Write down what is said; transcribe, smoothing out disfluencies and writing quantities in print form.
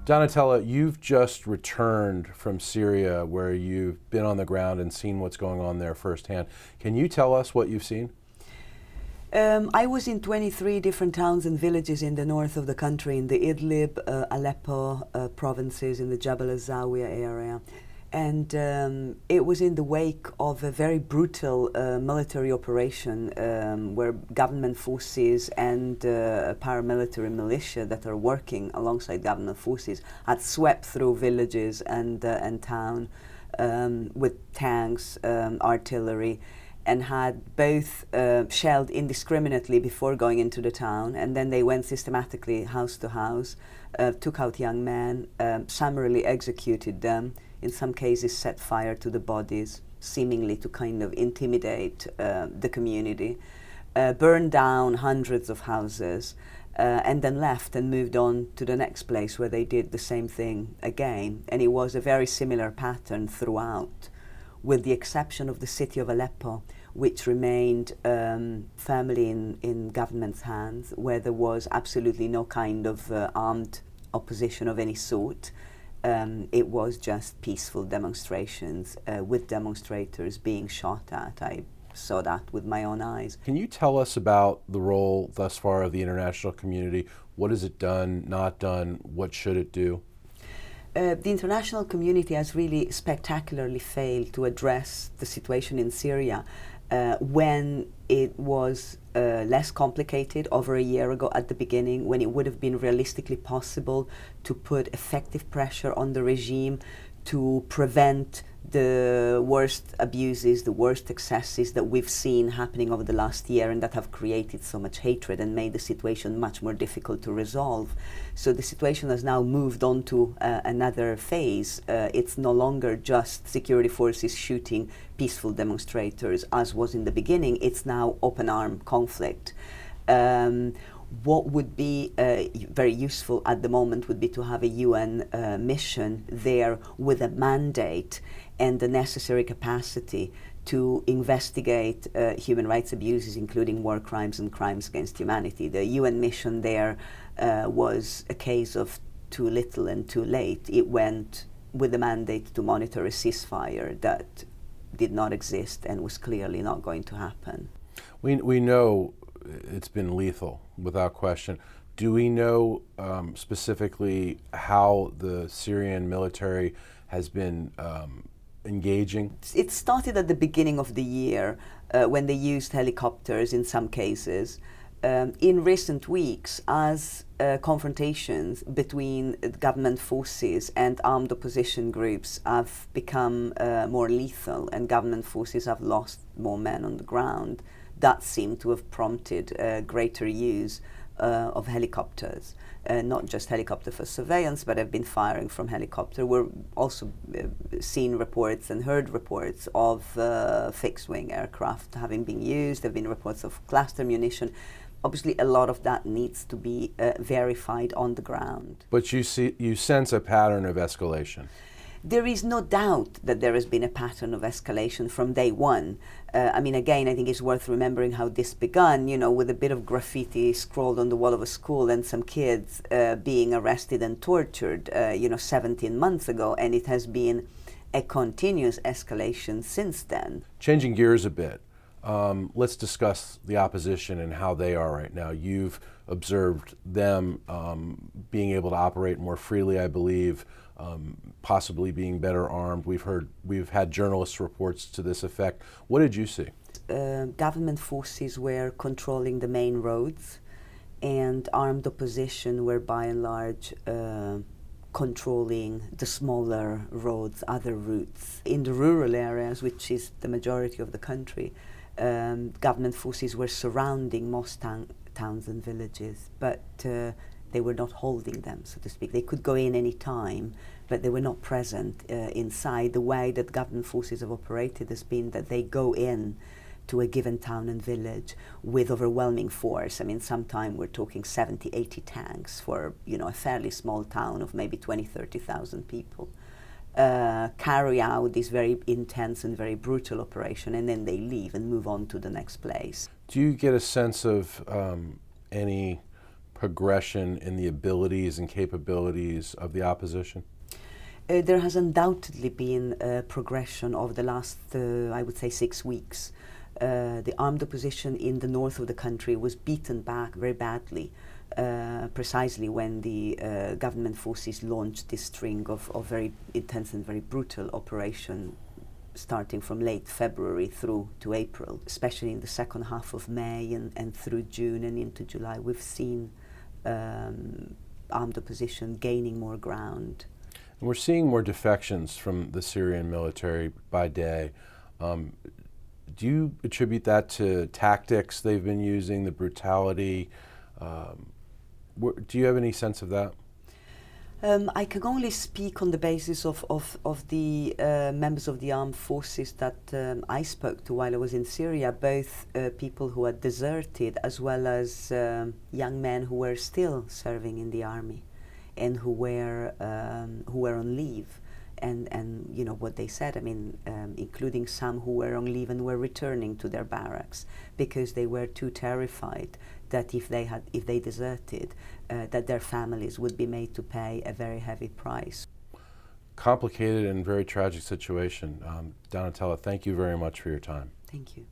Donatella, you've just returned from Syria where you've been on the ground and seen what's going on there firsthand. Can you tell us what you've seen? I was in 23 different towns and villages in the north of the country, in the Idlib, Aleppo provinces, in the Jabal al-Zawiya area. And it was in the wake of a very brutal military operation where government forces and paramilitary militia that are working alongside government forces had swept through villages and town with tanks, artillery, and had both shelled indiscriminately before going into the town, and then they went systematically house to house, took out young men, summarily executed them, in some cases set fire to the bodies, seemingly to kind of intimidate the community, burned down hundreds of houses, and then left and moved on to the next place where they did the same thing again. And it was a very similar pattern throughout, with the exception of the city of Aleppo, which remained firmly in government's hands, where there was absolutely no kind of armed opposition of any sort. It was just peaceful demonstrations with demonstrators being shot at. I saw that with my own eyes. Can you tell us about the role thus far of the international community? What has it done, not done? What should it do? The international community has really spectacularly failed to address the situation in Syria when it was less complicated over a year ago at the beginning, when it would have been realistically possible to put effective pressure on the regime to prevent the worst abuses, the worst excesses that we've seen happening over the last year and that have created so much hatred and made the situation much more difficult to resolve. So the situation has now moved on to another phase. It's no longer just security forces shooting peaceful demonstrators, as was in the beginning. It's now open arm conflict. What would be very useful at the moment would be to have a UN mission there with a mandate and the necessary capacity to investigate human rights abuses, including war crimes and crimes against humanity. The UN mission there was a case of too little and too late. It went with a mandate to monitor a ceasefire that did not exist and was clearly not going to happen. We know it's been lethal, without question. Do we know specifically how the Syrian military has been engaging? It started at the beginning of the year when they used helicopters in some cases. In recent weeks, as confrontations between government forces and armed opposition groups have become more lethal and government forces have lost more men on the ground, that seemed to have prompted greater use of helicopters. Not just helicopter for surveillance, but have been firing from helicopter. We're also seen reports and heard reports of fixed-wing aircraft having been used. There have been reports of cluster munition. Obviously, a lot of that needs to be verified on the ground. But you sense a pattern of escalation. There is no doubt that there has been a pattern of escalation from day one. I mean, again, I think it's worth remembering how this began, with a bit of graffiti scrawled on the wall of a school and some kids being arrested and tortured, 17 months ago, and it has been a continuous escalation since then. Changing gears a bit, let's discuss the opposition and how they are right now. You've observed them being able to operate more freely, I believe, possibly being better armed. We've had journalists' reports to this effect. What did you see? Government forces were controlling the main roads, and armed opposition were by and large controlling the smaller roads, other routes. In the rural areas, which is the majority of the country, government forces were surrounding most towns and villages, but they were not holding them, so to speak. They could go in any time, but they were not present inside. The way that government forces have operated has been that they go in to a given town and village with overwhelming force. I mean, sometime we're talking 70, 80 tanks for, a fairly small town of maybe 20, 30,000 people. Carry out this very intense and very brutal operation, and then they leave and move on to the next place. Do you get a sense of any progression in the abilities and capabilities of the opposition? There has undoubtedly been progression over the last, I would say, 6 weeks. The armed opposition in the north of the country was beaten back very badly, precisely when the government forces launched this string of very intense and very brutal operation starting from late February through to April. Especially in the second half of May and through June and into July, we've seen armed opposition gaining more ground. And we're seeing more defections from the Syrian military by day. Do you attribute that to tactics they've been using, the brutality? Do you have any sense of that? I can only speak on the basis of the members of the armed forces that I spoke to while I was in Syria, both people who had deserted as well as young men who were still serving in the army and who were on leave. And you know what they said, I mean, including some who were on leave and were returning to their barracks because they were too terrified that if they deserted, that their families would be made to pay a very heavy price. Complicated and very tragic situation. Donatella, thank you very much for your time. Thank you.